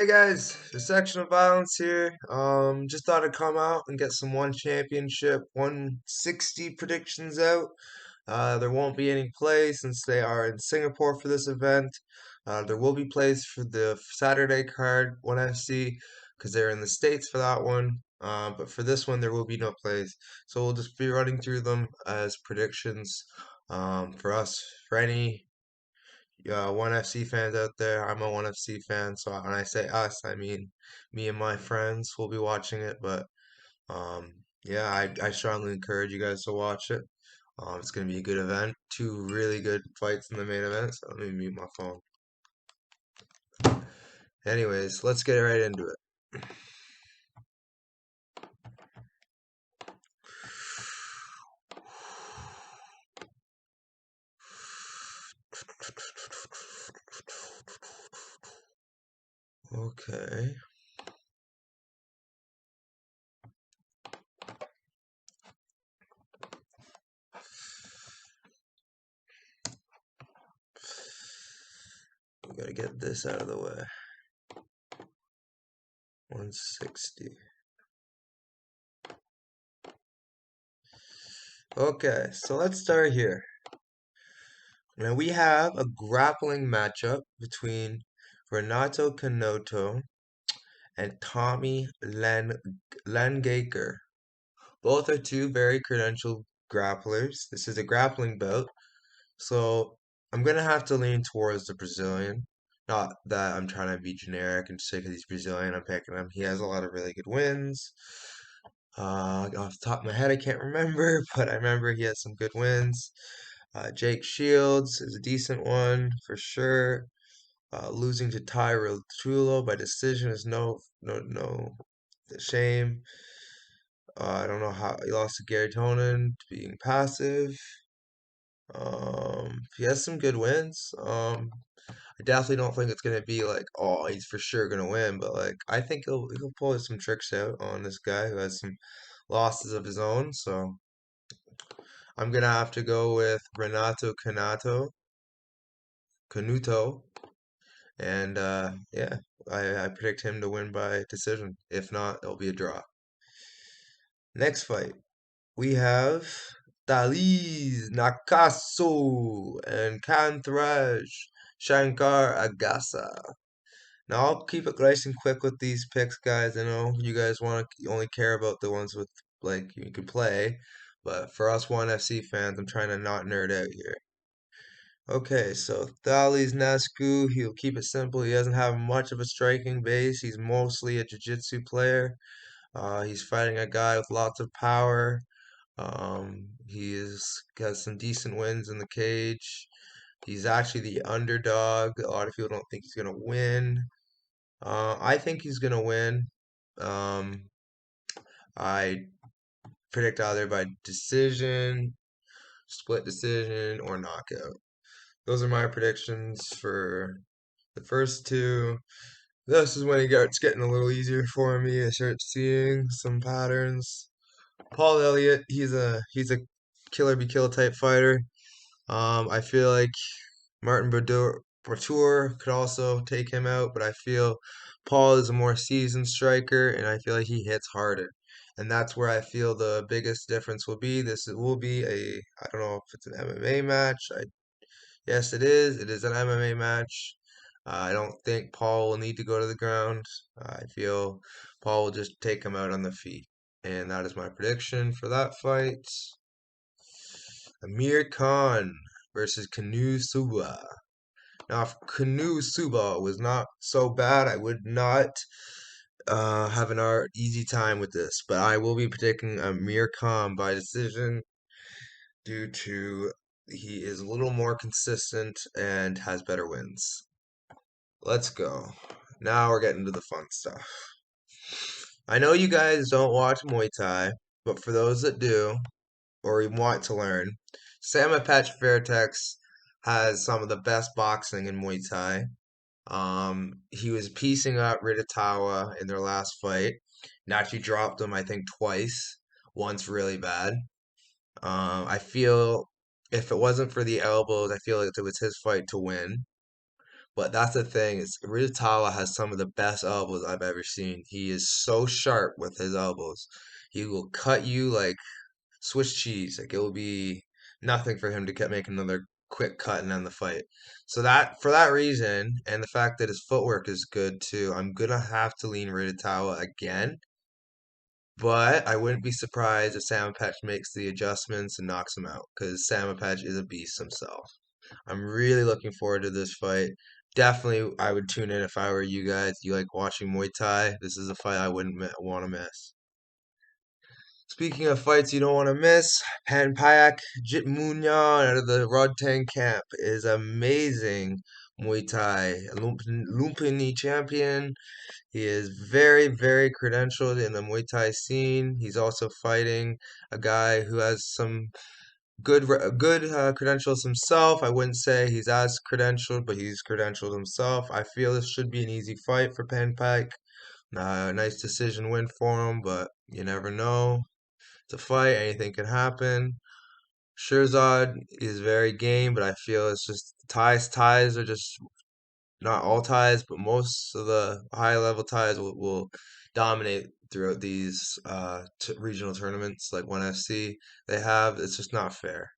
Hey guys, the section of violence here. Just thought I'd come out and get some one championship 160 predictions out. There won't be any plays since they are in Singapore for this event. There will be plays for the Saturday card, ONEFC, because they're in the States for that one. But for this one, there will be no plays. So we'll just be running through them as predictions for us, for any ONEFC fans out there. I'm a ONEFC fan, so when I say us, I mean me and my friends will be watching it. But yeah, I strongly encourage you guys to watch it. It's going to be a good event. Two really good fights in the main event. So let me mute my phone. Anyways, let's get right into it. Okay. We gotta get this out of the way. 160. Okay, so let's start here. Now we have a grappling matchup between Renato Canoto and Tommy Landgater. Both are two very credentialed grapplers. This is a grappling bout, so I'm gonna have to lean towards the Brazilian. Not that I'm trying to be generic and say because he's Brazilian, I'm picking him. He has a lot of really good wins. Off the top of my head, I can't remember, but I remember he has some good wins. Jake Shields is a decent one for sure. Losing to Tyrell Tulo by decision is no shame. I don't know how he lost to Gary Tonin being passive. He has some good wins. I definitely don't think it's gonna be like, oh, he's for sure gonna win, but like I think he'll pull some tricks out on this guy who has some losses of his own. So I'm gonna have to go with Renato Canuto, and yeah, I predict him to win by decision. If not, it'll be a draw. Next fight, we have Daliz Nakaso and Kantraj Shankar Agasa. Now I'll keep it nice and quick with these picks, guys. I know you guys want to only care about the ones with like you can play, but for us ONEFC fans, I'm trying to not nerd out here. Okay, so Thales Nascu, he'll keep it simple. He doesn't have much of a striking base. He's mostly a jiu-jitsu player. He's fighting a guy with lots of power. He has some decent wins in the cage. He's actually the underdog. A lot of people don't think he's gonna win. I think he's gonna win. Um, I predict either by decision, split decision, or knockout. Those are my predictions for the first two. This is when it gets getting a little easier for me. I start seeing some patterns. Paul Elliott, he's a killer be kill type fighter. I feel like Martin Bratur could also take him out, but I feel Paul is a more seasoned striker, and I feel like he hits harder. And that's where I feel the biggest difference will be. This will be I don't know if it's an MMA match. Yes, it is. It is an MMA match. I don't think Paul will need to go to the ground. I feel Paul will just take him out on the feet. And that is my prediction for that fight. Amir Khan versus Kanu Suba. Now, if Kanu Suba was not so bad, I would not have an easy time with this. But I will be predicting Amir Khan by decision due to he is a little more consistent and has better wins. Let's go. Now we're getting to the fun stuff. I know you guys don't watch Muay Thai, but for those that do, or you want to learn, Sam Apache Fairtex has some of the best boxing in Muay Thai. He was piecing up Ridatawa in their last fight, and actually dropped him, I think, twice. Once really bad. I feel if it wasn't for the elbows, I feel like it was his fight to win. But that's the thing, is Ridatawa has some of the best elbows I've ever seen. He is so sharp with his elbows. He will cut you like Swiss cheese. Like it will be nothing for him to get make another quick cut and end the fight. So that for that reason, and the fact that his footwork is good too, I'm gonna have to lean Ridatawa again. But I wouldn't be surprised if Samapatch makes the adjustments and knocks him out, because Samapatch is a beast himself. I'm really looking forward to this fight. Definitely, I would tune in if I were you guys. You like watching Muay Thai? This is a fight I wouldn't want to miss. Speaking of fights you don't want to miss, Panpayak Jitmunyan out of the Rodtang camp is amazing Muay Thai Lumpini champion. He is very, very credentialed in the Muay Thai scene. He's also fighting a guy who has some good credentials himself. I wouldn't say he's as credentialed, but he's credentialed himself. I feel this should be an easy fight for Panpike. Nice decision win for him, but you never know. It's a fight, anything can happen. Shirzad is very game, but I feel it's just ties are just not all ties, but most of the high level ties will dominate throughout these regional tournaments like ONEFC they have. It's just not fair.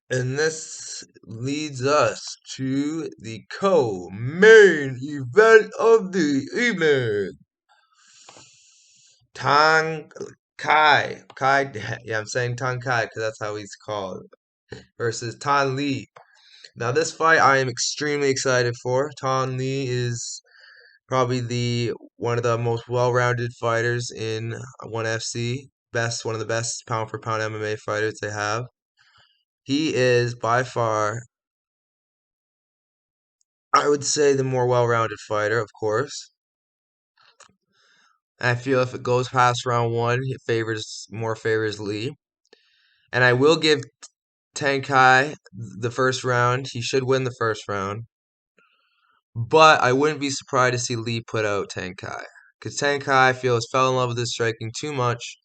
And this leads us to the co-main event of the evening. Tang Kai, yeah, I'm saying Tang Kai because that's how he's called, versus Tan Lee. Now, this fight I am extremely excited for. Tan Lee is probably the one of the most well-rounded fighters in ONE FC. One of the best pound for pound MMA fighters they have. He is by far, I would say, the more well-rounded fighter, of course. I feel if it goes past round one, it favors Lee. And I will give Tankai the first round. He should win the first round. But I wouldn't be surprised to see Lee put out Tankai. Because Tankai, I feel, has fell in love with his striking too much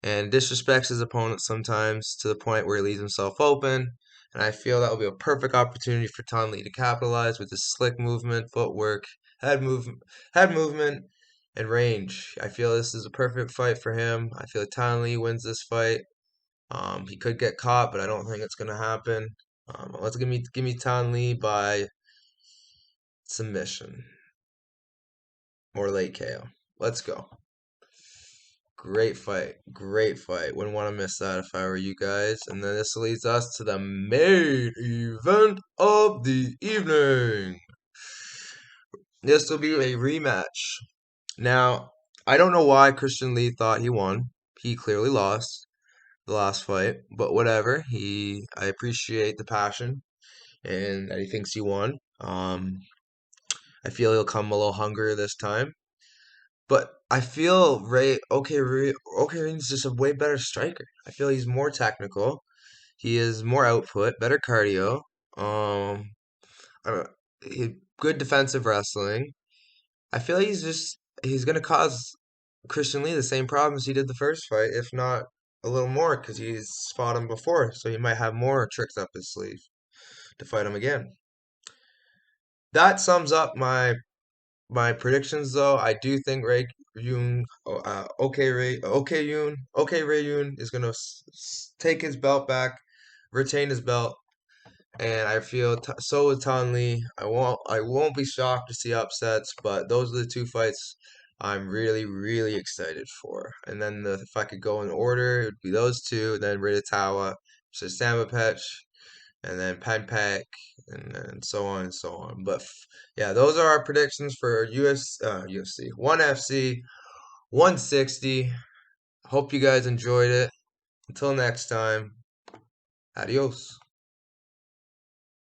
and disrespects his opponent sometimes to the point where he leaves himself open. And I feel that will be a perfect opportunity for Tan Lee to capitalize with his slick movement, footwork, head movement, and range. I feel this is a perfect fight for him. I feel Tan Lee wins this fight. He could get caught, but I don't think it's gonna happen. Let's give me Tan Lee by submission or late KO. Let's go. Great fight. Great fight. Wouldn't want to miss that if I were you guys. And then this leads us to the main event of the evening. This will be a rematch. Now, I don't know why Christian Lee thought he won. He clearly lost the last fight, but whatever. I appreciate the passion and that he thinks he won. I feel he'll come a little hungrier this time. But I feel Ray is just a way better striker. I feel he's more technical. He has more output, better cardio. Um, I don't, good defensive wrestling. I feel he's gonna cause Christian Lee the same problems he did the first fight, if not a little more, because he's fought him before. So he might have more tricks up his sleeve to fight him again. That sums up my predictions, though. I do think Ray Yoon, Ray Yoon is gonna take his belt back, retain his belt, and I feel so with Tan Lee. I won't be shocked to see upsets, but those are the two fights I'm really, really excited for. And then if I could go in order, it would be those two, then Ridatawa versus Samapech, and then Panpak, and then so on and so on. But yeah, those are our predictions for UFC, ONE FC 160. Hope you guys enjoyed it. Until next time, adios.